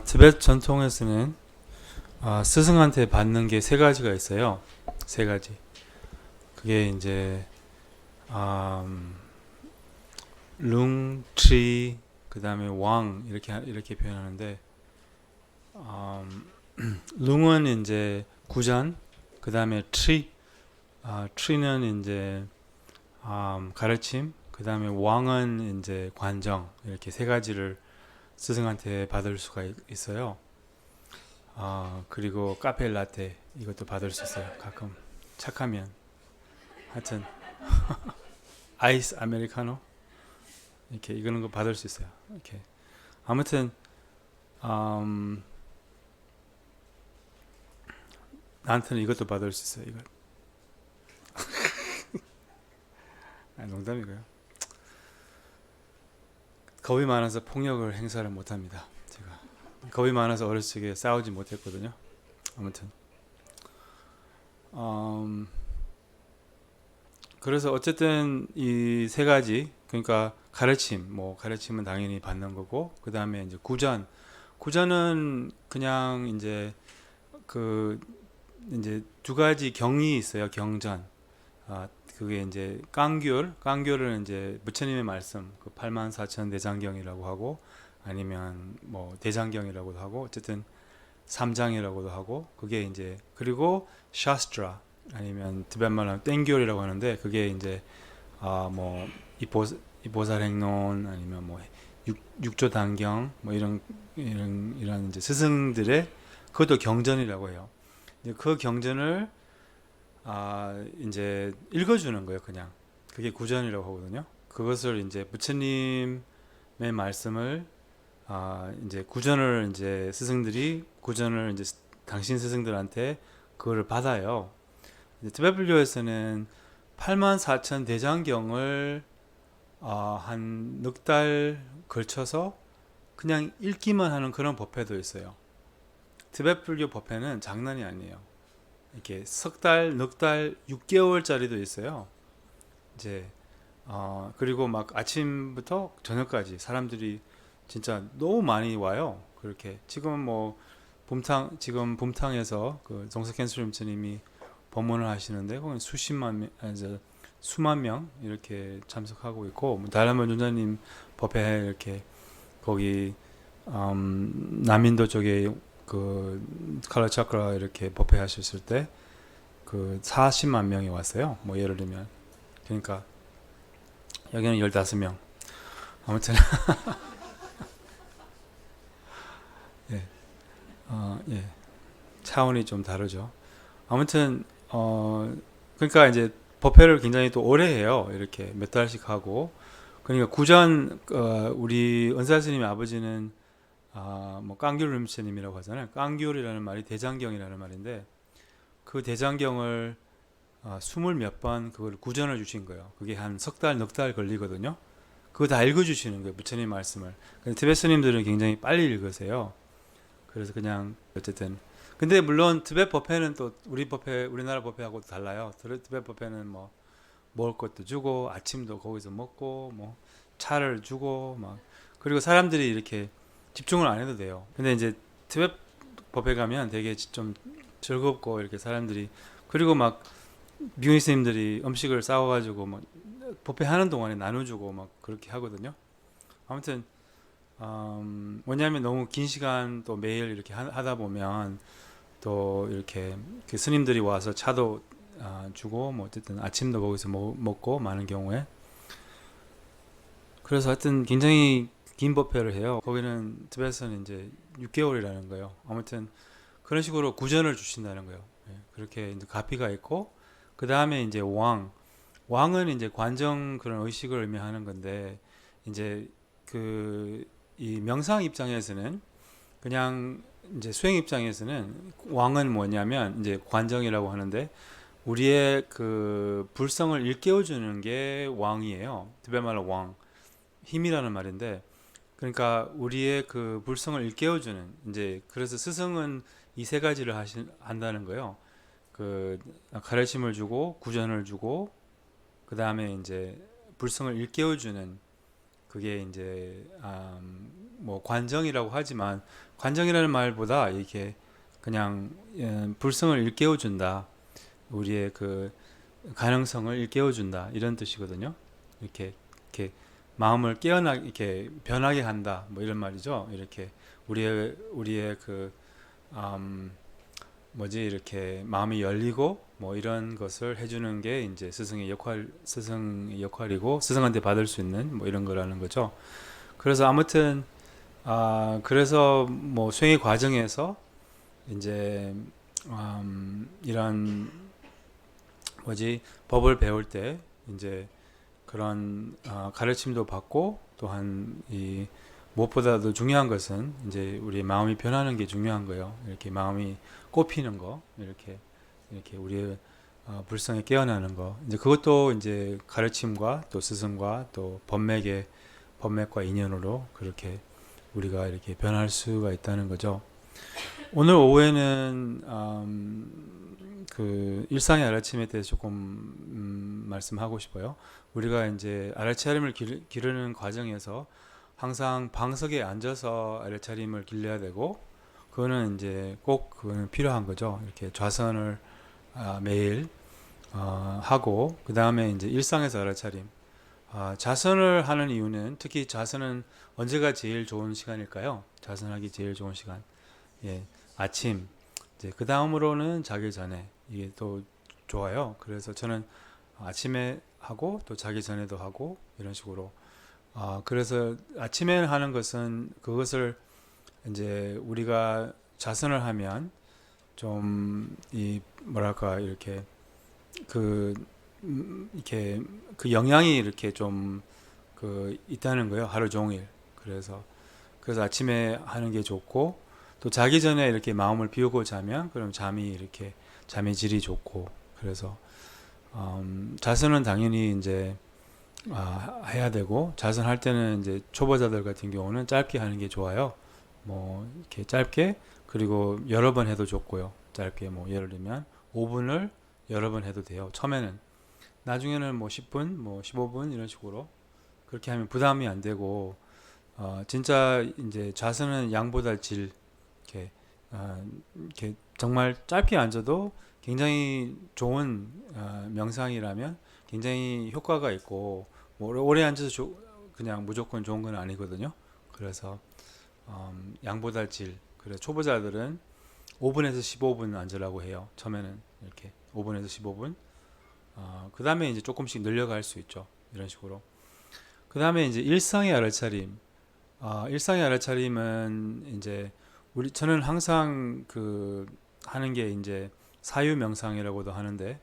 티베트 전통에서는 스승한테 받는 게 세 가지가 있어요. 세 가지. 그게 이제 음, 룽, 치, 그 다음에 왕 이렇게 표현하는데 룽은 이제 구전, 그 다음에 트리는 이제 가르침, 그 다음에 왕은 이제 관정 이렇게 세 가지를 스승한테 받을 수가 있어요. 그리고 카페 라떼 이것도 받을 수 있어요. 가끔 착하면. 하여튼 아이스 아메리카노 이렇게 이거는 거 받을 수 있어요. 이렇게 아무튼 음, 나한테는 이것도 받을 수 있어요. 이거 농담이고요. 겁이 많아서 폭력을 행사를 못합니다. 제가 겁이 많아서 어렸을 적에 싸우지 못했거든요. 아무튼 음, 그래서 어쨌든 이 세 가지 그러니까 가르침은 당연히 받는 거고 그 다음에 이제 구전은 그냥 그 이제 두 가지 경이 있어요. 경전. 그게 이제 깡교를 이제 부처님의 말씀, 그 84,000 대장경이라고 하고 아니면 뭐 대장경이라고도 하고 어쨌든 삼장이라고도 하고 그게 이제 그리고 샤스트라 아니면 티벳말로 하면 땡교이라고 하는데 그게 이제 뭐 이보살행론 아니면 뭐 육조 단경 뭐 이런 이제 스승들의 그것도 경전이라고 해요. 이제 그 경전을 이제 읽어주는 거예요, 그냥. 그게 구전이라고 하거든요. 그것을 이제 부처님의 말씀을 이제 구전을 이제 스승들이 구전을 이제 당신 스승들한테 그거를 받아요. 티베트 불교에서는 84,000 대장경을 한 넉 달 걸쳐서 그냥 읽기만 하는 그런 법회도 있어요. 티베트 불교 법회는 장난이 아니에요. 이렇게 석 달, 넉 달, 6개월짜리도 있어요. 이제 그리고 막 아침부터 저녁까지 사람들이 진짜 너무 많이 와요. 그렇게 지금 뭐 지금 봄탕에서 그 정석현 수림스님이 법문을 하시는데 거기 수만 명 이렇게 참석하고 있고 뭐 달라마 존자님 법회 이렇게 거기 남인도 쪽에 그 칼라 차크라 이렇게 법회 하셨을 때 그 40만 명이 왔어요. 뭐 예를 들면 그러니까 여기는 15명. 아무튼 예, 예. 차원이 좀 다르죠. 아무튼 그러니까 이제 법회를 굉장히 또 오래 해요. 이렇게 몇 달씩 하고 그러니까 우리 은사 스님의 아버지는 뭐 깡귤 림스님이라고 하잖아요. 깡귤이라는 말이 대장경이라는 말인데 그 대장경을 20몇 번 그걸 구전을 주신 거예요. 그게 한 석 달, 넉 달 걸리거든요. 그거 다 읽어주시는 거예요. 부처님 말씀을. 근데 티베트 스님들은 굉장히 빨리 읽으세요. 그래서 그냥 어쨌든 근데 물론 티베트 법회는 또 우리나라 법회하고 달라요. 티베트 법회는 뭐 먹을 것도 주고 아침도 거기서 먹고 뭐 차를 주고 막 그리고 사람들이 이렇게 집중을 안 해도 돼요. 근데 이제 티베트 법회 가면 되게 좀 즐겁고 이렇게 사람들이 그리고 막 미군 스님들이 음식을 싸워가지고 막 법회 하는 동안에 나눠주고 막 그렇게 하거든요. 아무튼 뭐냐면 너무 긴 시간 또 매일 이렇게 하다 보면 또 이렇게 그 스님들이 와서 차도 주고 뭐 어쨌든 아침도 거기서 먹고 많은 경우에 그래서 하여튼 굉장히 긴 법회를 해요. 거기는 집에서는 이제 6개월이라는 거예요. 아무튼 그런 식으로 구전을 주신다는 거예요. 예, 그렇게 이제 가피가 있고 그 다음에 이제 왕은 이제 관정 그런 의식을 의미하는 건데 이제 그 이 명상 입장에서는 그냥 이제 수행 입장에서는 왕은 뭐냐면 이제 관정이라고 하는데 우리의 그 불성을 일깨워주는 게 왕이에요. 티베트 말로 왕 힘이라는 말인데 그러니까 우리의 그 불성을 일깨워주는 이제 그래서 스승은 이 세 가지를 한다는 거예요. 그 가르침을 주고 구전을 주고 그 다음에 이제 불성을 일깨워주는 그게 이제 뭐 관정이라고 하지만 관정이라는 말보다 이렇게 그냥 불성을 일깨워준다. 우리의 그 가능성을 일깨워준다. 이런 뜻이거든요. 이렇게 마음을 깨어나 이렇게 변하게 한다. 뭐 이런 말이죠. 이렇게 우리의 그 뭐지 이렇게 마음이 열리고 뭐 이런 것을 해주는 게 이제 스승의 역할이고 스승한테 받을 수 있는 뭐 이런 거라는 거죠. 그래서 아무튼 그래서 뭐 수행의 과정에서 이제 이런 뭐지 법을 배울 때 이제 그런 가르침도 받고 또한 이 무엇보다도 중요한 것은 이제 우리 마음이 변하는 게 중요한 거예요. 이렇게 마음이 꼽히는 거, 이렇게 우리의 불성에 깨어나는 거. 이제 그것도 이제 가르침과 또 스승과 또 법맥과 인연으로 그렇게 우리가 이렇게 변할 수가 있다는 거죠. 오늘 오후에는 그 일상의 아라침에 대해서 조금 말씀하고 싶어요. 우리가 이제 알아차림을 기르는 과정에서 항상 방석에 앉아서 알아차림을 길러야 되고 그거는 이제 꼭 그거는 필요한 거죠. 이렇게 좌선을 매일 하고 그 다음에 이제 일상에서 알아차림. 자선을 하는 이유는 특히 자선은 언제가 제일 좋은 시간일까요? 자선하기 제일 좋은 시간. 예, 아침. 이제 그 다음으로는 자기 전에 이게 또 좋아요. 그래서 저는 아침에 하고 또 자기 전에도 하고 이런 식으로. 그래서 아침에 하는 것은 그것을 이제 우리가 자선을 하면 좀 이 뭐랄까 이렇게 그 이렇게 그 영향이 이렇게 좀 그 있다는 거예요. 하루 종일. 그래서 아침에 하는 게 좋고 또 자기 전에 이렇게 마음을 비우고 자면 그럼 잠의 질이 좋고 그래서 자선은 당연히 이제 해야 되고 자선할 때는 이제 초보자들 같은 경우는 짧게 하는 게 좋아요. 뭐 이렇게 짧게 그리고 여러 번 해도 좋고요. 짧게 뭐 예를 들면 5분을 여러 번 해도 돼요. 처음에는 나중에는 뭐 10분, 뭐 15분 이런 식으로 그렇게 하면 부담이 안 되고 진짜 이제 자세는 양보다 질 이렇게 정말 짧게 앉아도 굉장히 좋은 명상이라면 굉장히 효과가 있고 뭐 오래 앉아서 그냥 무조건 좋은 건 아니거든요. 그래서 양보다 질. 그래서 초보자들은 5분에서 15분 앉으라고 해요. 처음에는 이렇게 5분에서 15분. 그 다음에 이제 조금씩 늘려갈 수 있죠. 이런 식으로. 그 다음에 이제 일상의 알아차림. 일상의 알아차림은 이제 저는 항상 그 하는 게 이제 사유 명상이라고도 하는데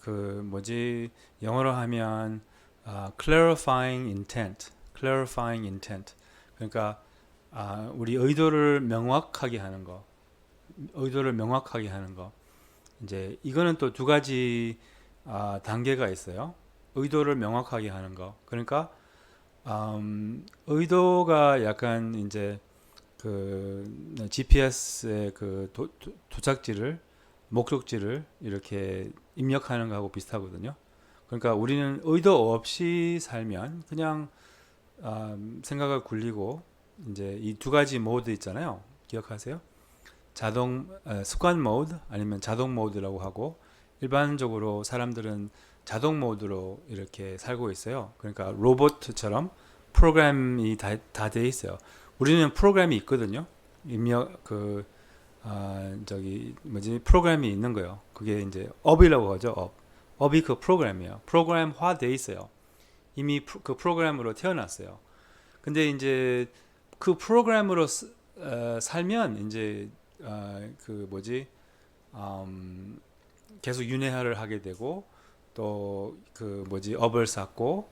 그 뭐지 영어로 하면 clarifying intent. 그러니까 우리 의도를 명확하게 하는 거. 이제 이거는 또 두 가지 단계가 있어요. 의도를 명확하게 하는 거. 그러니까 의도가 약간 이제 그 GPS의 그 도착지를 목적지를 이렇게 입력하는 거하고 비슷하거든요. 그러니까 우리는 의도 없이 살면 그냥 생각을 굴리고 이제 이 두 가지 모드 있잖아요. 기억하세요? 습관 모드 아니면 자동 모드라고 하고 일반적으로 사람들은 자동 모드로 이렇게 살고 있어요. 그러니까 로봇처럼 프로그램이 다 돼 있어요. 우리는 프로그램이 있거든요. 입력 저기 뭐지 프로그램이 있는 거예요. 그게 이제 업이라고 하죠. 업이 그 프로그램이에요. 프로그램화 돼 있어요. 이미 그 프로그램으로 태어났어요. 근데 이제 그 프로그램으로 살면 이제 그 뭐지 계속 윤회를 하게 되고 또 그 뭐지 업을 쌓고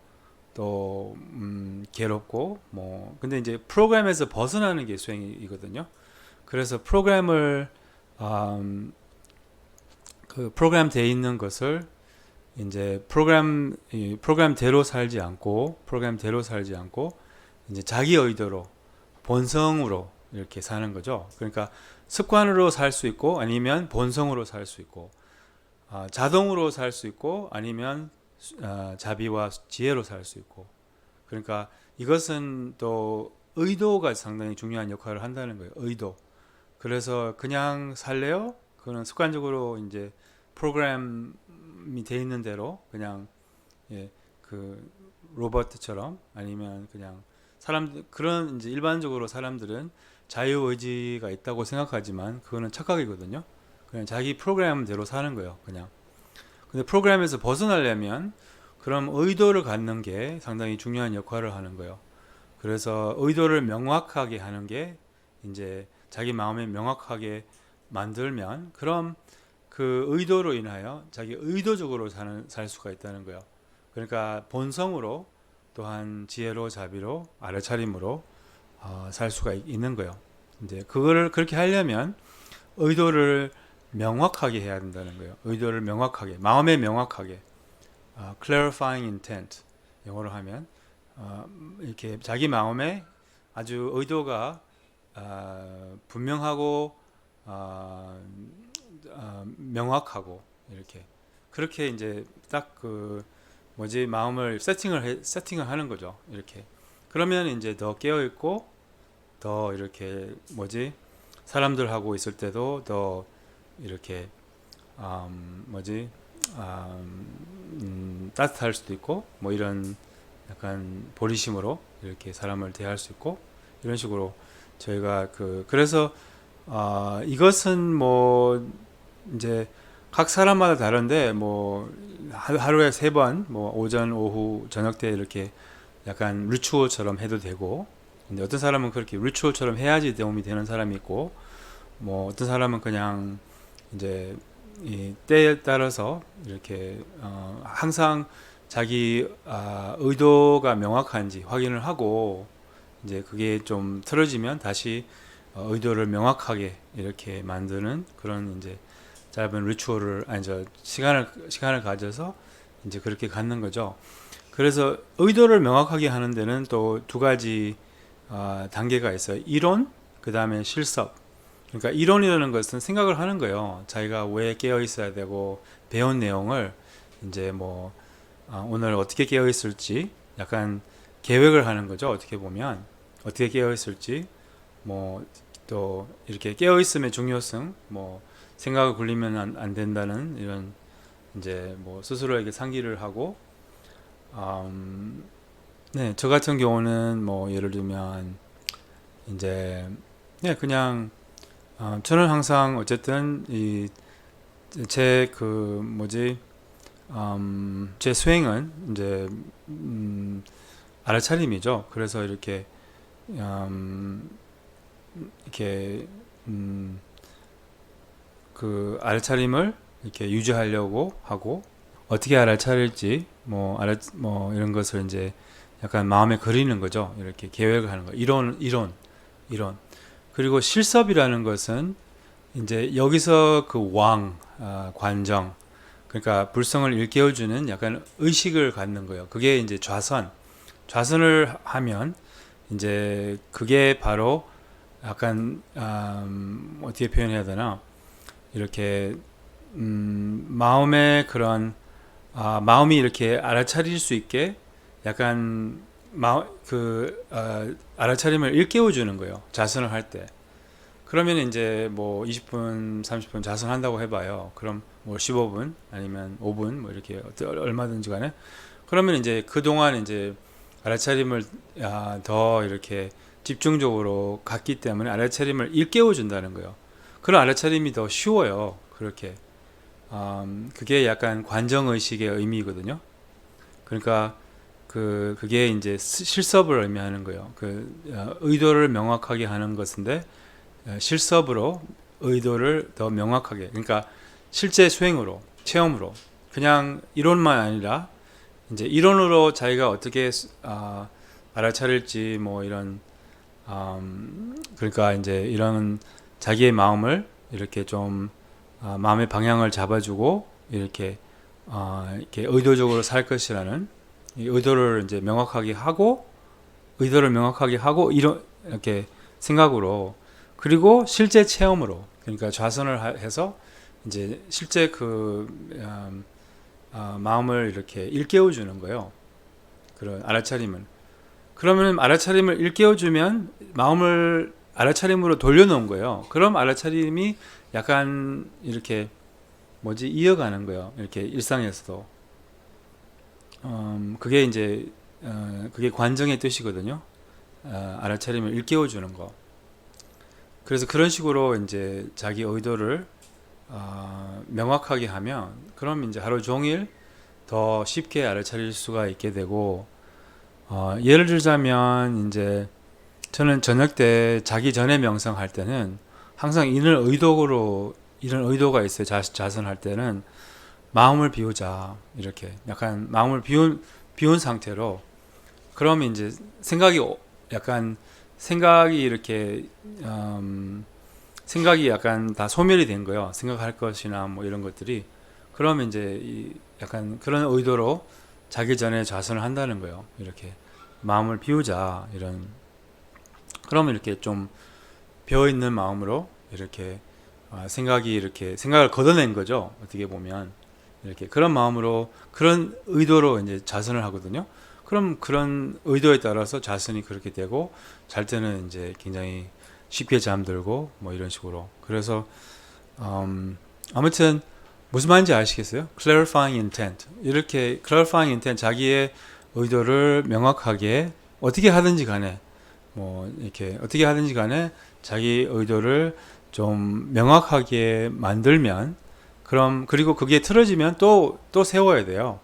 또 괴롭고 뭐 근데 이제 프로그램에서 벗어나는 게 수행이거든요. 그래서 그 프로그램 돼 있는 것을 이제 프로그램대로 살지 않고 이제 자기 의도로 본성으로 이렇게 사는 거죠. 그러니까 습관으로 살 수 있고 아니면 본성으로 살 수 있고 자동으로 살 수 있고 아니면 자비와 지혜로 살 수 있고 그러니까 이것은 또 의도가 상당히 중요한 역할을 한다는 거예요. 의도. 그래서 그냥 살래요? 그거는 습관적으로 이제 프로그램이 돼 있는 대로 그냥 예, 그 로버트처럼 아니면 그냥 사람 그런 이제 일반적으로 사람들은 자유 의지가 있다고 생각하지만 그거는 착각이거든요. 그냥 자기 프로그램대로 사는 거예요. 그냥. 근데 프로그램에서 벗어나려면 그럼 의도를 갖는 게 상당히 중요한 역할을 하는 거예요. 그래서 의도를 명확하게 하는 게 이제 자기 마음에 명확하게 만들면 그럼 그 의도로 인하여 자기 의도적으로 살 수가 있다는 거예요. 그러니까 본성으로 또한 지혜로 자비로 알아차림으로 살 수가 있는 거예요. 이제 그거를 그렇게 하려면 의도를 명확하게 해야 된다는 거예요. 의도를 명확하게 마음에 명확하게 clarifying intent 영어로 하면 이렇게 자기 마음에 아주 의도가 분명하고 명확하고 이렇게 그렇게 이제 딱 그 뭐지 마음을 세팅을 하는 거죠. 이렇게 그러면 이제 더 깨어 있고 더 이렇게 뭐지 사람들하고 있을 때도 더 이렇게 뭐지 따뜻할 수도 있고 뭐 이런 약간 보리심으로 이렇게 사람을 대할 수 있고 이런 식으로 저희가 그래서 이것은 뭐 이제 각 사람마다 다른데 뭐 하루에 3번 뭐 오전 오후 저녁 때 이렇게 약간 리추얼처럼 해도 되고 근데 어떤 사람은 그렇게 리추얼처럼 해야지 도움이 되는 사람이 있고 뭐 어떤 사람은 그냥 이제 이 때에 따라서 이렇게 항상 자기 의도가 명확한지 확인을 하고 이제 그게 좀 틀어지면 다시 의도를 명확하게 이렇게 만드는 그런 이제 짧은 리추얼을 아니 저 시간을 가져서 이제 그렇게 갖는 거죠. 그래서 의도를 명확하게 하는 데는 또 두 가지 단계가 있어요. 이론, 그 다음에 실습. 그러니까 이론이라는 것은 생각을 하는 거예요. 자기가 왜 깨어 있어야 되고 배운 내용을 이제 뭐 오늘 어떻게 깨어 있을지 약간 계획을 하는 거죠. 어떻게 보면 어떻게 깨어 있을지 뭐 또 이렇게 깨어 있음의 중요성 뭐 생각을 굴리면 안 된다는 이런 이제 뭐 스스로에게 상기를 하고 네, 저 같은 경우는 뭐 예를 들면 이제 네, 그냥 저는 항상 어쨌든 이 제 그 뭐지 제 수행은 이제 알아차림이죠. 그래서 이렇게 그 알아차림을 이렇게 유지하려고 하고 어떻게 알아차릴지 뭐 이런 것을 이제 약간 마음에 그리는 거죠. 이렇게 계획을 하는 거. 이론. 그리고 실습이라는 것은 이제 여기서 그 관정, 그러니까 불성을 일깨워주는 약간 의식을 갖는 거예요. 그게 이제 좌선을 하면 이제 그게 바로 약간 어떻게 표현해야 되나 이렇게 마음의 그런 마음이 이렇게 알아차릴 수 있게 약간 알아차림을 일깨워 주는 거예요. 자선을 할 때. 그러면 이제 뭐 20분, 30분 자선한다고 해봐요. 그럼 뭐 15분 아니면 5분 뭐 이렇게 얼마든지 간에 그러면 이제 그동안 이제 알아차림을 더 이렇게 집중적으로 갔기 때문에 알아차림을 일깨워 준다는 거예요. 그런 알아차림이 더 쉬워요. 그렇게 그게 약간 관정의식의 의미거든요. 그러니까 그게 이제 실습을 의미하는 거예요. 의도를 명확하게 하는 것인데 실습으로 의도를 더 명확하게 그러니까 실제 수행으로 체험으로 그냥 이론만 아니라 이제 이론으로 자기가 어떻게 알아차릴지 뭐 이런 그러니까 이제 이런 자기의 마음을 이렇게 좀 마음의 방향을 잡아주고 이렇게 의도적으로 살 것이라는 이 의도를 이제 명확하게 하고 이렇게 생각으로 그리고 실제 체험으로 그러니까 좌선을 해서 이제 실제 마음을 이렇게 일깨워 주는 거예요. 그런 알아차림은 그러면 알아차림을 일깨워주면 마음을 알아차림으로 돌려놓은 거예요. 그럼 알아차림이 약간 이렇게 뭐지 이어가는 거예요. 이렇게 일상에서도. 그게 이제 그게 관정의 뜻이거든요. 알아차림을 일깨워주는 거. 그래서 그런 식으로 이제 자기 의도를 명확하게 하면 그럼 이제 하루 종일 더 쉽게 알아차릴 수가 있게 되고 예를 들자면 이제 저는 저녁 때 자기 전에 명상할 때는 항상 이런 의도가 있어요. 자선할 때는 마음을 비우자 이렇게 약간 마음을 비운 상태로 그러면 이제 약간 생각이 이렇게 생각이 약간 다 소멸이 된 거예요. 생각할 것이나 뭐 이런 것들이 그러면 이제 약간 그런 의도로 자기 전에 자선을 한다는 거예요. 이렇게 마음을 비우자 이런 그러면 이렇게 좀 비어 있는 마음으로 이렇게 생각을 걷어낸 거죠. 어떻게 보면 이렇게 그런 마음으로 그런 의도로 이제 자선을 하거든요. 그럼 그런 의도에 따라서 자선이 그렇게 되고 잘 때는 이제 굉장히 쉽게 잠들고 뭐 이런 식으로. 그래서 아무튼 무슨 말인지 아시겠어요? clarifying intent. 이렇게 clarifying intent 자기의 의도를 명확하게 어떻게 하든지 간에 뭐 이렇게 어떻게 하든지 간에 자기 의도를 좀 명확하게 만들면 그리고 그게 틀어지면 또 세워야 돼요.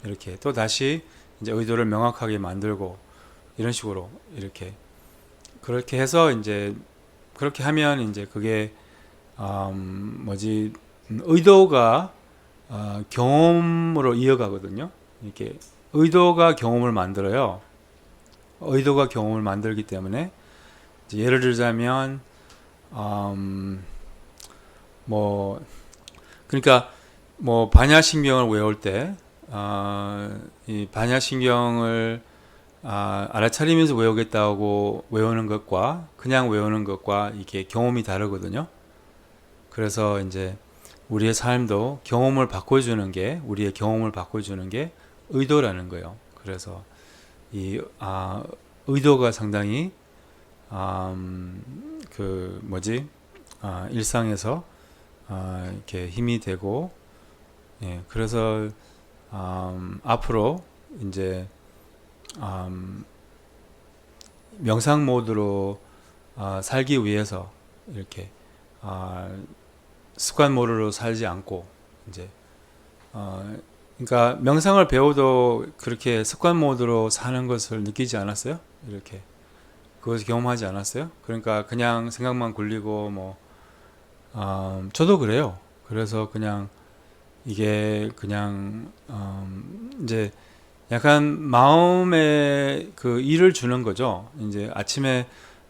이렇게 또 다시 이제 의도를 명확하게 만들고 이런 식으로 이렇게 그렇게 해서 이제 그렇게 하면 이제 그게 의도가 경험으로 이어가거든요. 이렇게 의도가 경험을 만들어요. 의도가 경험을 만들기 때문에 예를 들자면 뭐 그러니까 뭐 반야신경을 외울 때 이 반야신경을 알아차리면서 외우겠다고 외우는 것과 그냥 외우는 것과 이게 경험이 다르거든요. 그래서 이제 우리의 삶도 우리의 경험을 바꿔주는 게 의도라는 거예요. 그래서 이 의도가 상당히 일상에서 이렇게 힘이 되고 그래서 앞으로 이제 명상 모드로 살기 위해서 이렇게 습관 모드로 살지 않고 이제 그러니까 명상을 배워도 그렇게 습관 모드로 사는 것을 느끼지 않았어요? 이렇게 그것을 경험하지 않았어요? 그러니까 그냥 생각만 굴리고 저도 그래요. 그래서 그냥 이게 그냥 이제 약간 마음에 그 일을 주는 거죠. 이제 아침에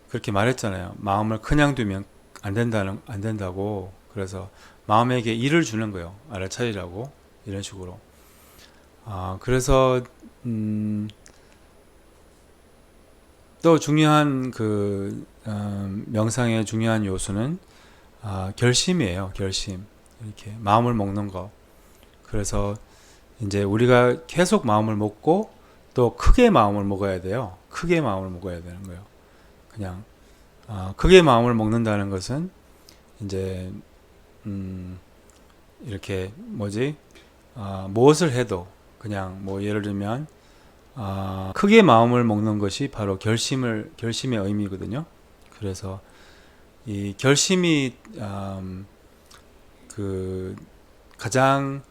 그렇게 말했잖아요. 마음을 그냥 두면 안 된다고. 그래서 마음에게 일을 주는 거예요. 알아차리라고 이런 식으로. 그래서 또 중요한 명상의 중요한 요소는 결심이에요. 결심. 이렇게 마음을 먹는 거. 그래서 이제 우리가 계속 마음을 먹고 또 크게 마음을 먹어야 돼요. 크게 마음을 먹어야 되는 거예요. 그냥 크게 마음을 먹는다는 것은 이제 이렇게 무엇을 해도 그냥 뭐 예를 들면 크게 마음을 먹는 것이 바로 결심의 의미거든요. 그래서 이 결심이 가장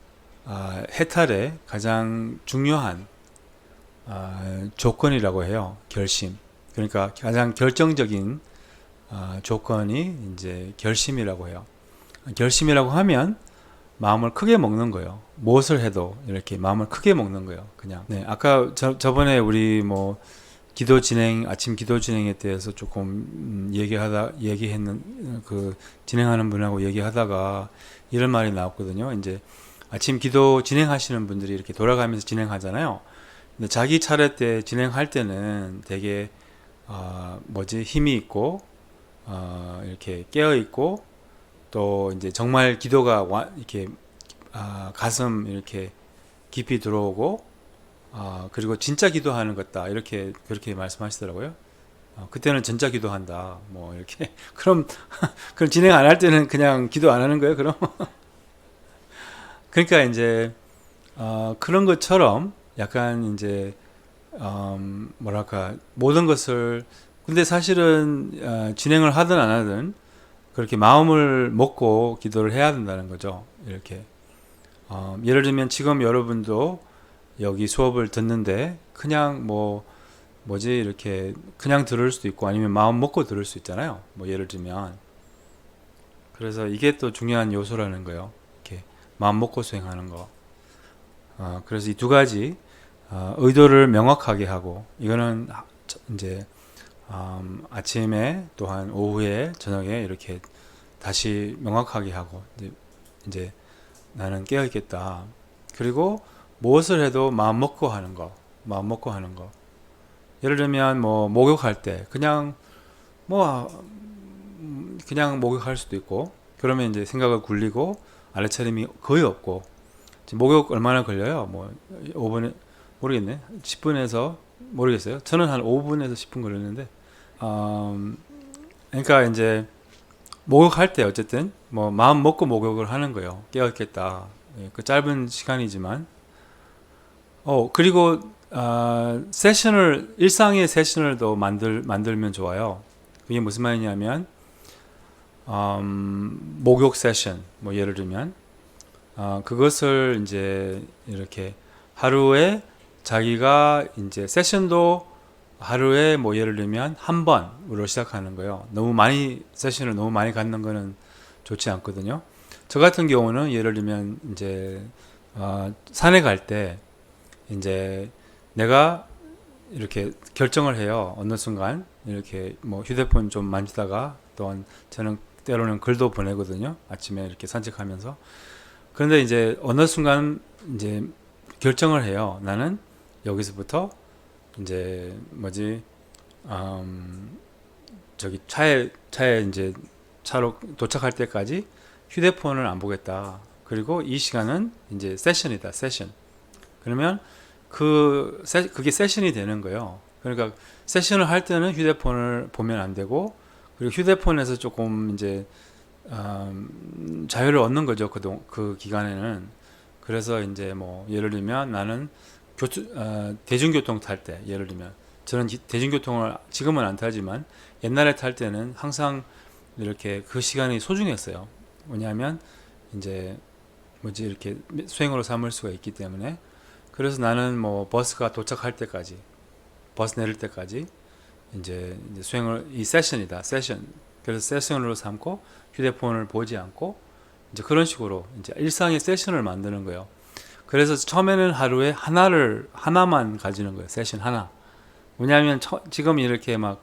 해탈의 가장 중요한 조건이라고 해요. 결심. 그러니까 가장 결정적인 조건이 이제 결심이라고 해요. 결심이라고 하면 마음을 크게 먹는 거예요. 무엇을 해도 이렇게 마음을 크게 먹는 거예요. 그냥. 네, 아까 저번에 우리 아침 기도 진행에 대해서 조금 진행하는 분하고 얘기하다가 이런 말이 나왔거든요. 이제 아침 기도 진행하시는 분들이 이렇게 돌아가면서 진행하잖아요. 근데 자기 차례 때 진행할 때는 되게 힘이 있고 이렇게 깨어 있고 또 이제 정말 기도가 이렇게 가슴 이렇게 깊이 들어오고 그리고 진짜 기도하는 것다 이렇게 그렇게 말씀하시더라고요. 그때는 진짜 기도한다 뭐 이렇게 그럼 그럼 진행 안 할 때는 그냥 기도 안 하는 거예요? 그럼 그러니까 이제 그런 것처럼 약간 이제 뭐랄까 모든 것을 근데 사실은 진행을 하든 안 하든 그렇게 마음을 먹고 기도를 해야 된다는 거죠. 이렇게 예를 들면 지금 여러분도 여기 수업을 듣는데 그냥 뭐지 이렇게 그냥 들을 수도 있고 아니면 마음 먹고 들을 수 있잖아요. 뭐 예를 들면 그래서 이게 또 중요한 요소라는 거예요. 이렇게 마음 먹고 수행하는 거. 그래서 이 두 가지 의도를 명확하게 하고 이거는 이제 아침에 또한 오후에 저녁에 이렇게 다시 명확하게 하고 이제 나는 깨어 있겠다. 그리고 무엇을 해도 마음 먹고 하는 거, 마음 먹고 하는 거. 예를 들면 뭐 목욕할 때 뭐 그냥 목욕할 수도 있고 그러면 이제 생각을 굴리고 알레차림이 거의 없고 목욕 얼마나 걸려요? 뭐 5분 모르겠네. 10분에서 모르겠어요. 저는 한 5분에서 10분 걸렸는데 그러니까 이제 목욕할 때 어쨌든 뭐 마음 먹고 목욕을 하는 거예요. 깨어있겠다. 그 짧은 시간이지만 그리고 세션을 일상의 세션을 더 만들면 좋아요. 그게 무슨 말이냐면 목욕 세션 뭐 예를 들면 그것을 이제 이렇게 하루에 자기가 이제 세션도 하루에 뭐 예를 들면 한 번으로 시작하는 거예요. 너무 많이 세션을 너무 많이 갖는 거는 좋지 않거든요. 저 같은 경우는 예를 들면 이제 산에 갈 때 이제 내가 이렇게 결정을 해요. 어느 순간 이렇게 뭐 휴대폰 좀 만지다가 또한 저는 때로는 글도 보내거든요. 아침에 이렇게 산책하면서. 그런데 이제 어느 순간 이제 결정을 해요. 나는 여기서부터 이제 뭐지 저기 차에 이제 차로 도착할 때까지 휴대폰을 안 보겠다. 그리고 이 시간은 이제 세션이다. 세션. 그러면 그게 세션이 되는 거예요. 그러니까 세션을 할 때는 휴대폰을 보면 안 되고 그리고 휴대폰에서 조금 이제 자유를 얻는 거죠. 그 기간에는. 그래서 이제 뭐 예를 들면 나는 대중교통 탈 때 예를 들면 저는 대중교통을 지금은 안 타지만 옛날에 탈 때는 항상 이렇게 그 시간이 소중했어요. 왜냐하면 이제 뭐지 이렇게 수행으로 삼을 수가 있기 때문에 그래서 나는 뭐 버스가 도착할 때까지 버스 내릴 때까지 이제 수행을 이 세션이다 세션 그래서 세션으로 삼고 휴대폰을 보지 않고 이제 그런 식으로 이제 일상의 세션을 만드는 거예요. 그래서 처음에는 하루에 하나만 가지는 거예요. 세션 하나. 왜냐하면 지금 이렇게 막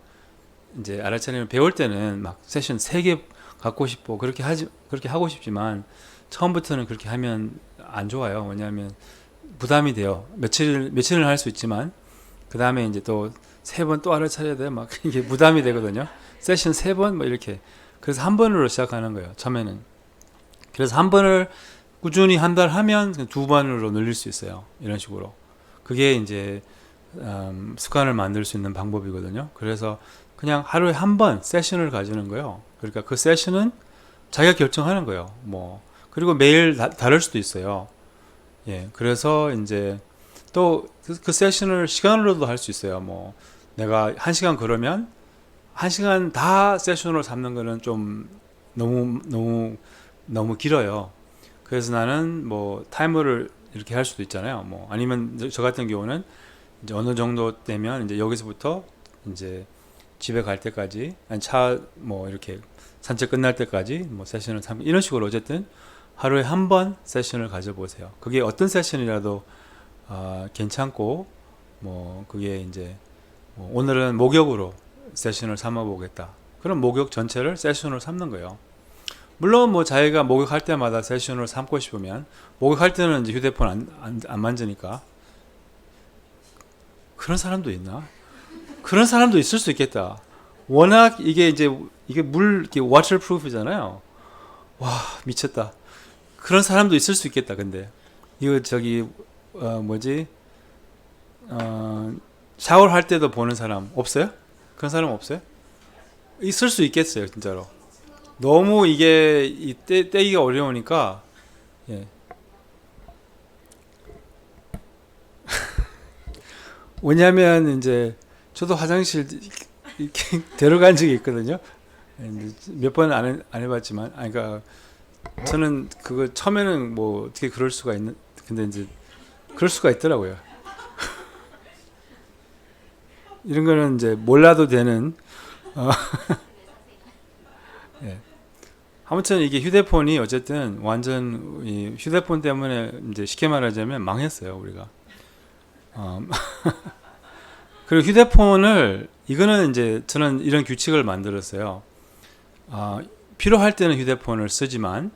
이제 아라차님을 배울 때는 막 세션 3개 갖고 싶고 그렇게 하고 싶지만 처음부터는 그렇게 하면 안 좋아요. 왜냐하면 부담이 돼요. 며칠은 할 수 있지만 그 다음에 이제 또 3번 또 아라차려야 돼. 막 이게 부담이 되거든요. 세션 3번 뭐 이렇게. 그래서 한 번으로 시작하는 거예요. 처음에는. 그래서 한 번을 꾸준히 한 달 하면 2번으로 늘릴 수 있어요. 이런 식으로. 그게 이제 습관을 만들 수 있는 방법이거든요. 그래서 그냥 하루에 한 번 세션을 가지는 거예요. 그러니까 그 세션은 자기가 결정하는 거예요. 뭐 그리고 매일 다를 수도 있어요. 예, 그래서 이제 또 그 세션을 시간으로도 할 수 있어요. 뭐 내가 1시간 그러면 1시간 다 세션으로 삼는 거는 좀 너무 길어요. 그래서 나는 뭐 타이머를 이렇게 할 수도 있잖아요. 뭐 아니면 저 같은 경우는 이제 어느 정도 되면 이제 여기서부터 이제 집에 갈 때까지 아니 차 뭐 이렇게 산책 끝날 때까지 뭐 세션을 삼고 이런 식으로 어쨌든 하루에 한 번 세션을 가져보세요. 그게 어떤 세션이라도 괜찮고 뭐 그게 이제 뭐 오늘은 목욕으로 세션을 삼아 보겠다. 그럼 목욕 전체를 세션으로 삼는 거예요. 물론 뭐 자기가 목욕할 때마다 세션으로 삼고 싶으면 목욕할 때는 이제 휴대폰 안 만지니까 그런 사람도 있나? 그런 사람도 있을 수 있겠다. 워낙 이게 물 이게 waterproof이잖아요. 와 미쳤다. 그런 사람도 있을 수 있겠다. 근데 이거 저기 뭐지 샤워할 때도 보는 사람 없어요? 그런 사람 없어요? 있을 수 있겠어요, 진짜로. 너무 이게 떼기가 어려우니까. 예. 왜냐하면 이제 저도 화장실 이렇게 데려간 적이 있거든요. 몇 번 안 해봤지만, 그러니까 저는 그거 처음에는 뭐 어떻게 그럴 수가 있는, 근데 이제 그럴 수가 있더라고요. 이런 거는 이제 몰라도 되는. 어, 예. 아무튼 이게 휴대폰이 어쨌든 완전 이 휴대폰 때문에 이제 쉽게 말하자면 망했어요, 우리가. 어, 그리고 휴대폰을 이거는 이제 저는 이런 규칙을 만들었어요. 어, 필요할 때는 휴대폰을 쓰지만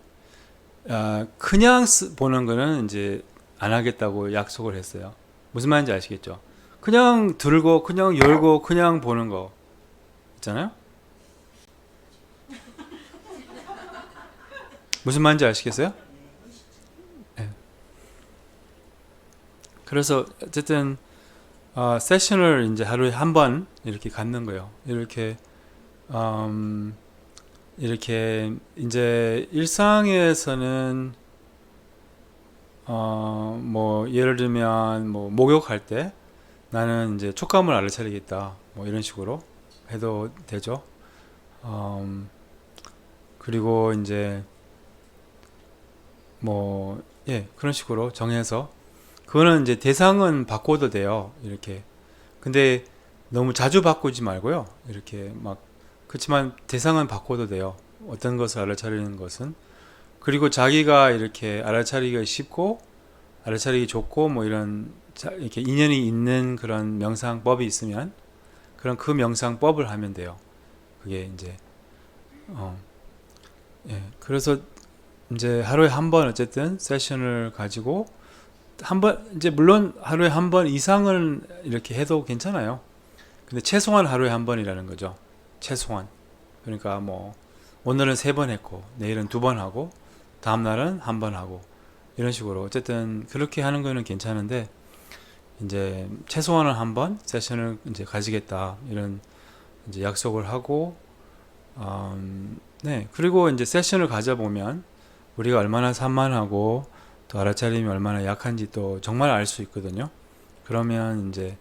그냥 보는 거는 이제 안 하겠다고 약속을 했어요. 무슨 말인지 아시겠죠? 그냥 들고 그냥 열고 그냥 보는 거 있잖아요. 무슨 말인지 아시겠어요? 네. 그래서 어쨌든 세션을 이제 하루에 한 번 이렇게 갖는 거예요. 음, 이렇게 이제 일상에서는 뭐 예를 들면 뭐 목욕할 때 나는 이제 촉감을 알아차리겠다 뭐 이런 식으로 해도 되죠. 그리고 이제 뭐 예 그런 식으로 정해서 그거는 이제 대상은 바꿔도 돼요. 이렇게. 근데 너무 자주 바꾸지 말고요. 이렇게 막 그렇지만 대상은 바꿔도 돼요. 어떤 것을 알아차리는 것은. 그리고 자기가 이렇게 알아차리기가 쉽고 알아차리기 좋고 뭐 이런 이렇게 인연이 있는 그런 명상법이 있으면 그런 그 명상법을 하면 돼요. 그게 이제 예. 그래서 이제 하루에 한 번 어쨌든 세션을 가지고 한 번 이제 물론 하루에 한 번 이상은 이렇게 해도 괜찮아요. 근데 최소한 하루에 한 번이라는 거죠. 최소한. 그러니까 뭐 오늘은 세 번 했고 내일은 두 번 하고 다음 날은 한 번 하고 이런 식으로 어쨌든 그렇게 하는 거는 괜찮은데 이제 최소한은 한 번 세션을 이제 가지겠다 이런 이제 약속을 하고 네 그리고 이제 세션을 가져보면 우리가 얼마나 산만하고 또 알아차림이 얼마나 약한지 또 정말 알 수 있거든요. 그러면 이제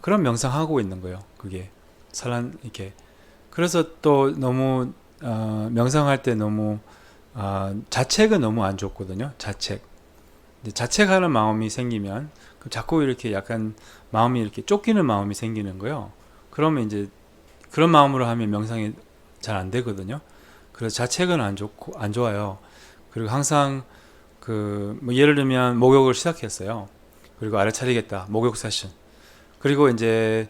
그런 명상하고 있는 거예요. 그게 이렇게 그래서 또 너무 명상할 때 너무 자책은 너무 안 좋거든요. 자책하는 마음이 생기면 자꾸 이렇게 약간 마음이 이렇게 쫓기는 마음이 생기는 거예요. 그러면 이제 그런 마음으로 하면 명상이 잘 안 되거든요. 그래서 자책은 안 좋아요. 그리고 항상 뭐 예를 들면 목욕을 시작했어요. 그리고 알아차리겠다. 목욕 세션. 그리고 이제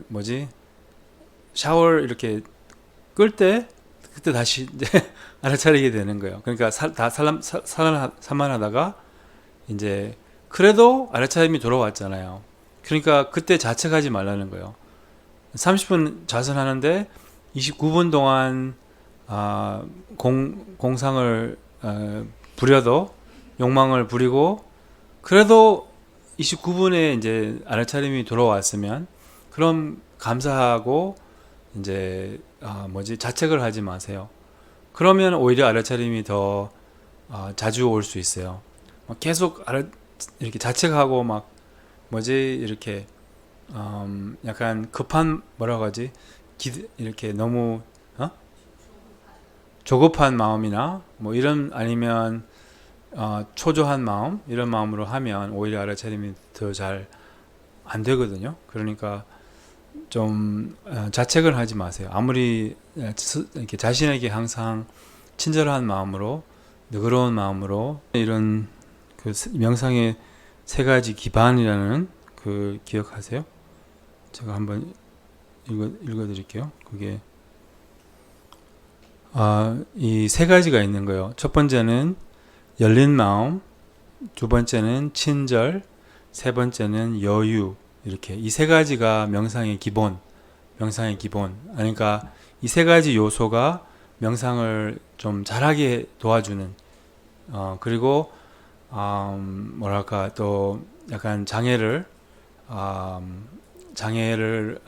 뭐지? 샤워를 이렇게 끌 때 그때 다시 이제 알아차리게 되는 거예요. 그러니까 산만하다가 이제 그래도 알아차림이 돌아왔잖아요. 그러니까 그때 자책하지 말라는 거예요. 30분 좌선하는데 29분 동안 공상을 부려도 욕망을 부리고 그래도 29분에 이제 알아차림이 돌아왔으면 그럼 감사하고 이제 자책을 하지 마세요. 그러면 오히려 알아차림이 더 자주 올 수 있어요. 계속 이렇게 자책하고 막 이렇게 약간 급한 뭐라고 하지? 이렇게 너무 조급한 마음이나 뭐 이런 아니면 초조한 마음 이런 마음으로 하면 오히려 알아차림이 더 잘 안 되거든요. 그러니까 좀 자책을 하지 마세요. 아무리 이렇게 자신에게 항상 친절한 마음으로 너그러운 마음으로 이런 그 명상의 세 가지 기반이라는 그 기억하세요? 제가 한번 읽어 드릴게요. 그게 이 세 가지가 있는 거예요. 첫 번째는 열린 마음, 두 번째는 친절, 세 번째는 여유. 이렇게 이 세 가지가 명상의 기본. 그러니까 이 세 가지 요소가 명상을 좀 잘하게 도와주는 그리고 뭐랄까 또 약간 장애를 아, 장애를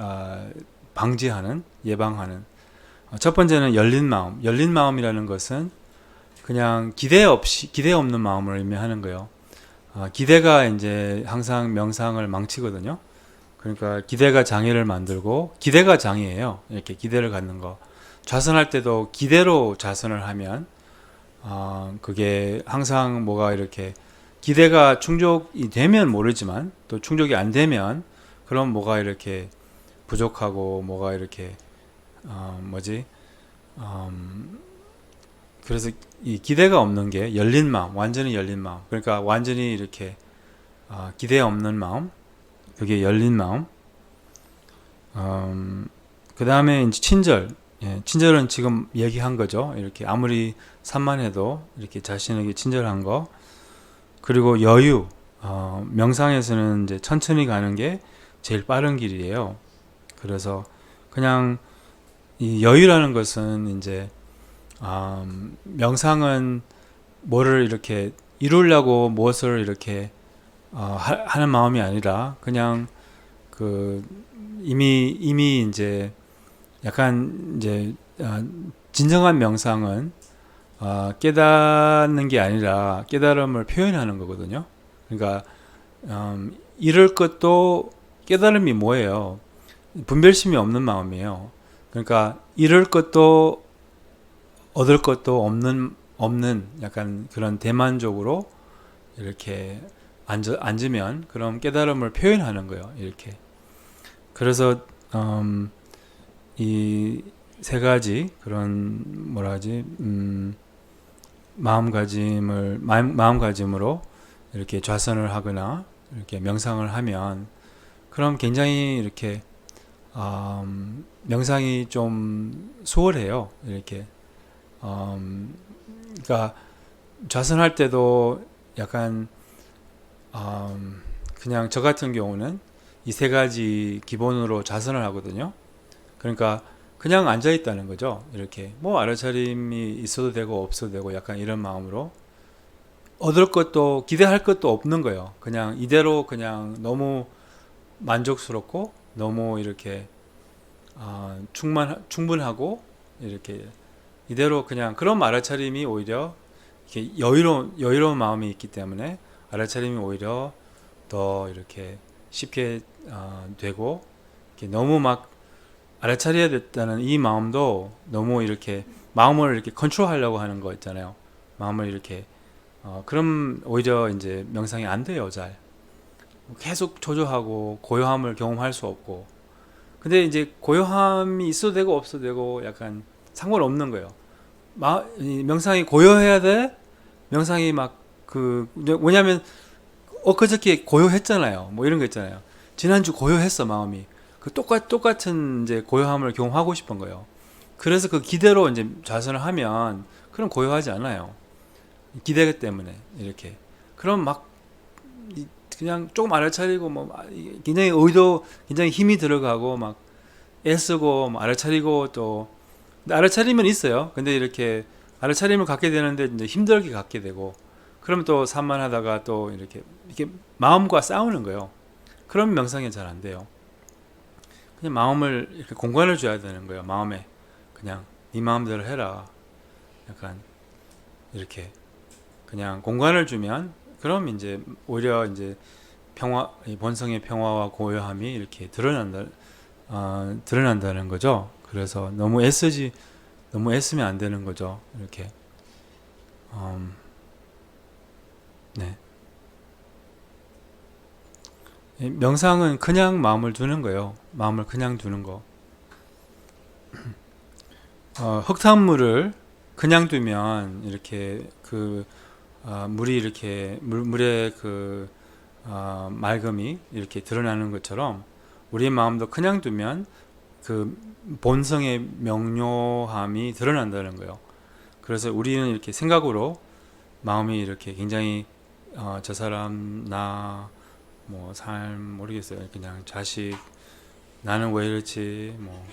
방지하는, 예방하는. 첫 번째는 열린 마음. 열린 마음이라는 것은 그냥 기대 없는 마음을 의미하는 거예요. 기대가 이제 항상 명상을 망치거든요. 그러니까 기대가 장애를 만들고, 기대가 장애예요. 이렇게 기대를 갖는 거. 좌선할 때도 기대로 좌선을 하면 그게 항상 뭐가 이렇게 기대가 충족이 되면 모르지만 또 충족이 안 되면 그럼 뭐가 이렇게 부족하고 뭐가 이렇게 뭐지 그래서 이 기대가 없는 게 열린 마음, 완전히 열린 마음. 그러니까 완전히 이렇게 기대 없는 마음, 그게 열린 마음. 그 다음에 이제 친절. 예, 친절은 지금 얘기한 거죠. 이렇게 아무리 산만해도 이렇게 자신에게 친절한 거. 그리고 여유. 명상에서는 이제 천천히 가는 게 제일 빠른 길이에요. 그래서 그냥 이 여유라는 것은 이제 명상은 뭐를 이렇게 이루려고 무엇을 이렇게 하는 마음이 아니라 그냥 그 이미 이제 약간 이제 진정한 명상은 깨닫는 게 아니라 깨달음을 표현하는 거거든요. 그러니까 잃을 것도 깨달음이 뭐예요? 분별심이 없는 마음이에요. 그러니까 잃을 것도 얻을 것도 없는 약간 그런 대만족으로 이렇게 앉으면 그럼 깨달음을 표현하는 거예요. 이렇게. 그래서 이 세 가지 그런 뭐라 하지 마음가짐으로 이렇게 좌선을 하거나 이렇게 명상을 하면 그럼 굉장히 이렇게 명상이 좀 수월해요. 이렇게 그러니까 좌선할 때도 약간 그냥 저 같은 경우는 이 세 가지 기본으로 좌선을 하거든요. 그러니까 그냥 앉아 있다는 거죠. 이렇게 뭐 알아차림이 있어도 되고 없어도 되고 약간 이런 마음으로 얻을 것도 기대할 것도 없는 거예요. 그냥 이대로 그냥 너무 만족스럽고 너무 이렇게 충분하고 이렇게 이대로 그냥 그런 알아차림이 오히려 이렇게 여유로운 마음이 있기 때문에 알아차림이 오히려 더 이렇게 쉽게 되고 이렇게 너무 막 알아차려야 됐다는 이 마음도 너무 이렇게 마음을 이렇게 컨트롤하려고 하는 거 있잖아요. 마음을 이렇게 그럼 오히려 이제 명상이 안 돼요. 잘 계속 초조하고 고요함을 경험할 수 없고 근데 이제 고요함이 있어도 되고 없어도 되고 약간 상관없는 거예요. 명상이 고요해야 돼. 명상이 막 뭐냐면 엊그저께 고요했잖아요. 뭐 이런 거 있잖아요. 지난주 고요했어 마음이. 그 똑같은 이제 고요함을 경험하고 싶은 거예요. 그래서 그 기대로 이제 좌선을 하면 그럼 고요하지 않아요. 기대 때문에 이렇게. 그럼 막 그냥 조금 알아차리고 뭐 굉장히 굉장히 힘이 들어가고 막 애쓰고 뭐 알아차리고 또 알아차리면 있어요. 근데 이렇게 알아차림을 갖게 되는데 이제 힘들게 갖게 되고 그럼 또 산만하다가 또 이렇게 마음과 싸우는 거예요. 그럼 명상이 잘 안 돼요. 그냥 마음을 이렇게 공간을 줘야 되는 거예요. 마음에 그냥 네 마음대로 해라. 약간 이렇게 그냥 공간을 주면 그럼 이제 오히려 이제 본성의 평화와 고요함이 이렇게 드러난다는 거죠. 그래서 너무 애쓰면 안 되는 거죠. 이렇게 네. 명상은 그냥 마음을 두는 거예요. 마음을 그냥 두는 거. 흙탕물을 그냥 두면 이렇게 물이 이렇게 물의 맑음이 이렇게 드러나는 것처럼 우리의 마음도 그냥 두면 그 본성의 명료함이 드러난다는 거예요. 그래서 우리는 이렇게 생각으로 마음이 이렇게 굉장히 저 사람 뭐 삶 모르겠어요. 그냥 자식 나는 왜 이렇지 뭐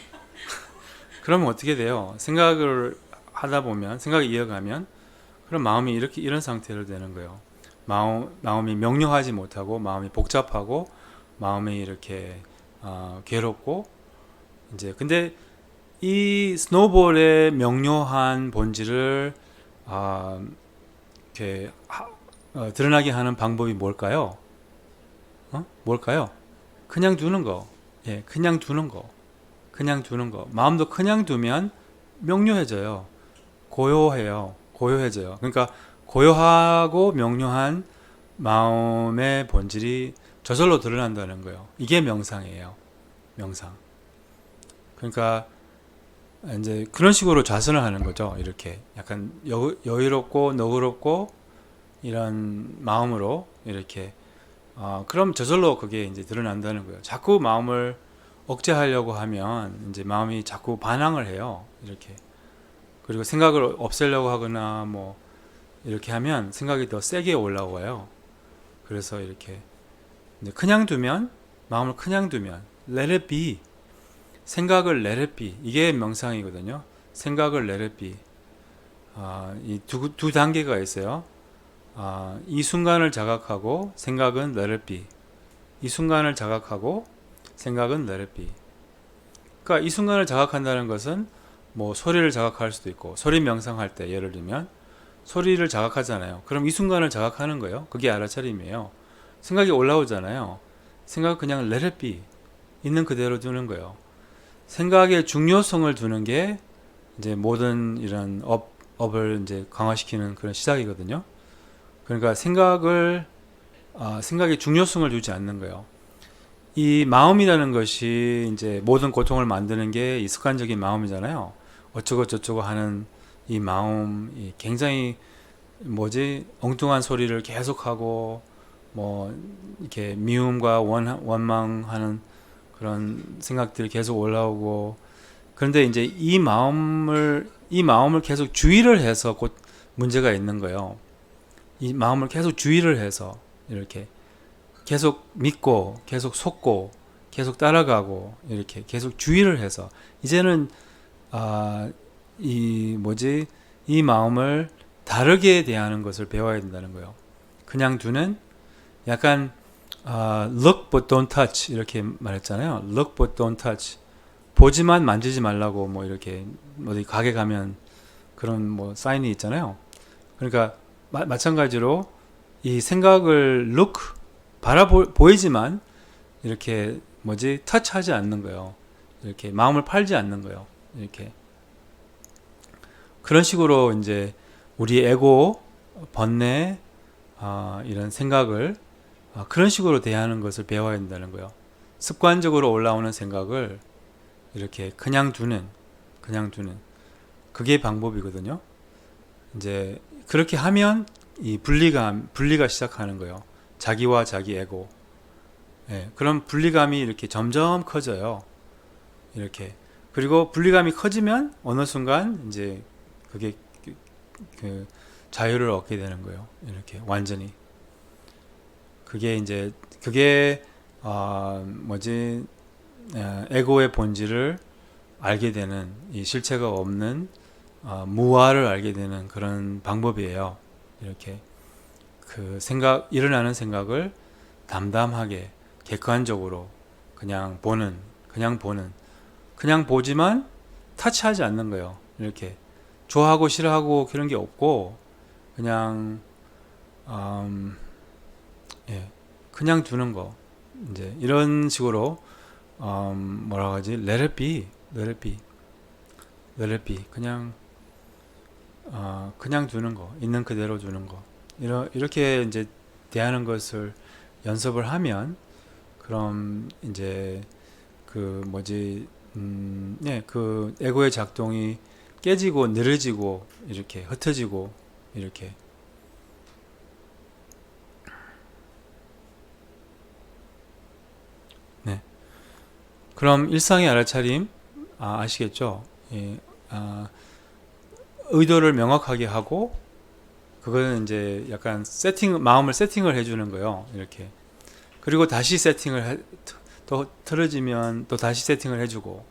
그러면 어떻게 돼요? 생각을 하다 보면 생각을 이어가면 그럼 마음이 이런 상태로 되는 거예요. 마음이 명료하지 못하고 마음이 복잡하고 마음이 이렇게 괴롭고 이제 근데 이 스노볼의 명료한 본질을 이렇게 드러나게 하는 방법이 뭘까요? 뭘까요? 그냥 두는 거. 예, 그냥 두는 거. 그냥 두는 거. 마음도 그냥 두면 명료해져요. 고요해요. 고요해져요. 그러니까 고요하고 명료한 마음의 본질이 저절로 드러난다는 거예요. 이게 명상이에요. 명상. 그러니까 이제 그런 식으로 좌선을 하는 거죠. 이렇게 약간 여유롭고 너그럽고 이런 마음으로 이렇게 그럼 저절로 그게 이제 드러난다는 거예요. 자꾸 마음을 억제하려고 하면 이제 마음이 자꾸 반항을 해요. 이렇게. 그리고 생각을 없애려고 하거나 뭐 이렇게 하면 생각이 더 세게 올라와요. 그래서 이렇게 그냥 두면 마음을 그냥 두면 let it be 생각을 let it be 이게 명상이거든요. 생각을 let it be 이 두 단계가 있어요. 이 순간을 자각하고 생각은 let it be 이 순간을 자각하고 생각은 let it be 그러니까 이 순간을 자각한다는 것은 뭐 소리를 자각할 수도 있고 소리 명상할 때 예를 들면 소리를 자각하잖아요. 그럼 이 순간을 자각하는 거예요. 그게 알아차림이에요. 생각이 올라오잖아요. 생각 그냥 let it be 있는 그대로 두는 거예요. 생각의 중요성을 두는 게 이제 모든 이런 업을 이제 강화시키는 그런 시작이거든요. 그러니까 생각의 중요성을 두지 않는 거예요. 이 마음이라는 것이 이제 모든 고통을 만드는 게 이 습관적인 마음이잖아요. 어쩌고 저쩌고 하는 이 마음이 굉장히 엉뚱한 소리를 계속하고 뭐 이렇게 미움과 원망하는 그런 생각들이 계속 올라오고 그런데 이제 이 마음을 계속 주의를 해서 곧 문제가 있는 거예요. 이 마음을 계속 주의를 해서 이렇게 계속 믿고 계속 속고 계속 따라가고 이렇게 계속 주의를 해서 이제는 이 마음을 다르게 대하는 것을 배워야 된다는 거예요. 그냥 두는 약간 look but don't touch 이렇게 말했잖아요. look but don't touch 보지만 만지지 말라고 뭐 이렇게 어디 가게 가면 그런 뭐 사인이 있잖아요. 그러니까 마찬가지로 이 생각을 look 보이지만 이렇게 터치하지 않는 거예요. 이렇게 마음을 팔지 않는 거예요. 이렇게 그런 식으로 이제 우리 에고, 번뇌 이런 생각을 그런 식으로 대하는 것을 배워야 된다는 거예요. 습관적으로 올라오는 생각을 이렇게 그냥 두는 그게 방법이거든요. 이제 그렇게 하면 이 분리가 시작하는 거예요. 자기와 자기 에고. 예, 그런 분리감이 이렇게 점점 커져요. 이렇게. 그리고 분리감이 커지면 어느 순간 이제 그게 그 자유를 얻게 되는 거예요. 이렇게 완전히. 그게 에고의 본질을 알게 되는 이 실체가 없는 무아를 알게 되는 그런 방법이에요. 이렇게 일어나는 생각을 담담하게 객관적으로 그냥 보지만 타치하지 않는 거예요. 이렇게 좋아하고 싫어하고 그런 게 없고 그냥 그냥 두는 거 이제 이런 식으로 뭐라고 하지? let it be 그냥 두는 거 있는 그대로 두는 거 이렇게 이제 대하는 것을 연습을 하면 그럼 이제 그 에고의 작동이 깨지고 느려지고 이렇게 흩어지고 이렇게 그럼 일상의 알아차림 아시겠죠? 예, 의도를 명확하게 하고 그거는 이제 약간 마음을 세팅을 해주는 거예요. 이렇게 그리고 다시 또 틀어지면 또 다시 세팅을 해주고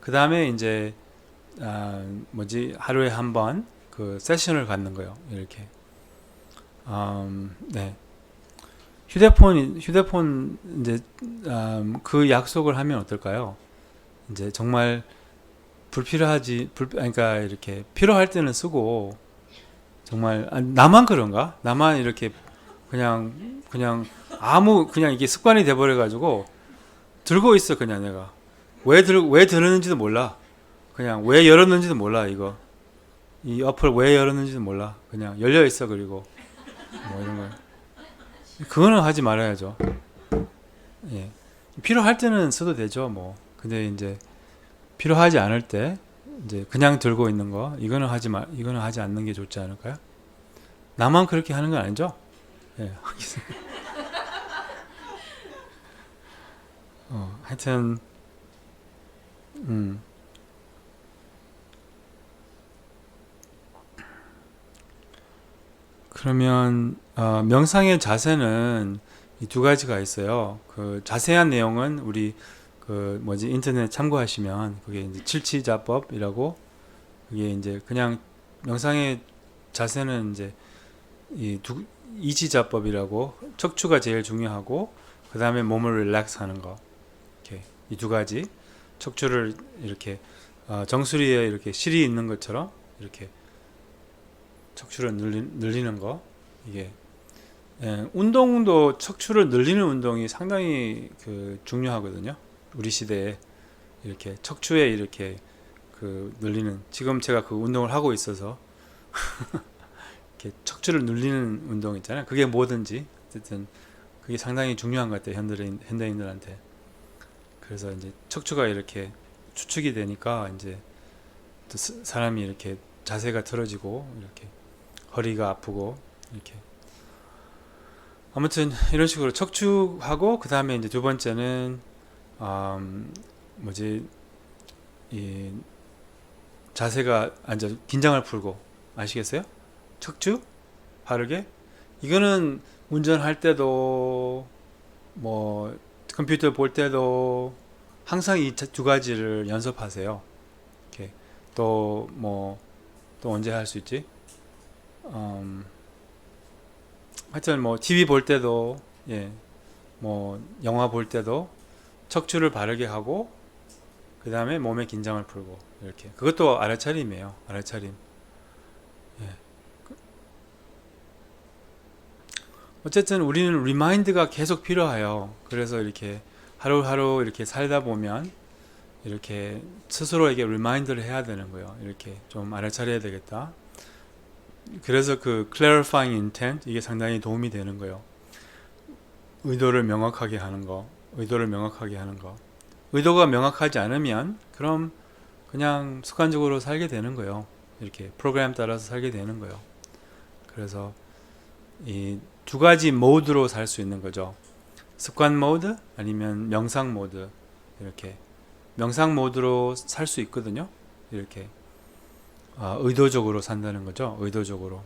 그 다음에 이제 하루에 한 번 그 세션을 갖는 거예요. 이렇게 네. 휴대폰 이제 그 약속을 하면 어떨까요? 이제 정말 그러니까 이렇게 필요할 때는 쓰고 정말 나만 그런가? 나만 이렇게 그냥 이게 습관이 돼버려 가지고 들고 있어. 그냥 내가 왜 들었는지도 몰라. 그냥 왜 열었는지도 몰라. 이 어플 왜 열었는지도 몰라. 그냥 열려 있어. 그리고 뭐 이런 거 그거는 하지 말아야죠. 예. 필요할 때는 써도 되죠. 뭐 근데 이제 필요하지 않을 때 이제 그냥 들고 있는 거 이거는 하지 않는 게 좋지 않을까요? 나만 그렇게 하는 건 아니죠? 예. 하여튼 음. 그러면 명상의 자세는 이 두 가지가 있어요. 그 자세한 내용은 우리 그 뭐지 인터넷 참고하시면 그게 이제 칠치자법이라고 그게 이제 그냥 명상의 자세는 이제 이지자법이라고 척추가 제일 중요하고 그 다음에 몸을 릴렉스 하는 거 이렇게 이 두 가지 척추를 이렇게 정수리에 이렇게 실이 있는 것처럼 이렇게 척추를 늘리는 거 이게 운동도 척추를 늘리는 운동이 상당히 그 중요하거든요. 우리 시대에 이렇게 척추에 이렇게 그 늘리는 지금 제가 그 운동을 하고 있어서 이렇게 척추를 늘리는 운동 있잖아요. 그게 뭐든지 어쨌든 그게 상당히 중요한 것 같아요. 현대인들한테. 그래서 이제 척추가 이렇게 추측이 되니까 이제 또 사람이 이렇게 자세가 틀어지고 이렇게 허리가 아프고 이렇게 아무튼 이런 식으로 척추하고 그 다음에 이제 두 번째는 뭐지 이 자세가 앉아 긴장을 풀고 아시겠어요? 척추 바르게 이거는 운전할 때도 뭐 컴퓨터 볼 때도 항상 이 두 가지를 연습하세요. 이렇게 또 뭐 또 언제 할 수 있지? 하여튼 뭐 TV 볼 때도 예, 뭐 영화 볼 때도 척추를 바르게 하고 그 다음에 몸의 긴장을 풀고 이렇게 그것도 알아차림이에요. 알아차림. 예. 어쨌든 우리는 리마인드가 계속 필요해요. 그래서 이렇게 하루하루 이렇게 살다 보면 이렇게 스스로에게 리마인드를 해야 되는 거예요. 이렇게 좀 알아차려야 되겠다. 그래서 그 clarifying intent 이게 상당히 도움이 되는 거예요. 의도를 명확하게 하는 거. 의도가 명확하지 않으면 그럼 그냥 습관적으로 살게 되는 거예요. 이렇게 프로그램 따라서 살게 되는 거예요. 그래서 이 두 가지 모드로 살 수 있는 거죠. 습관 모드 아니면 명상 모드 이렇게 명상 모드로 살 수 있거든요. 이렇게 의도적으로 산다는 거죠. 의도적으로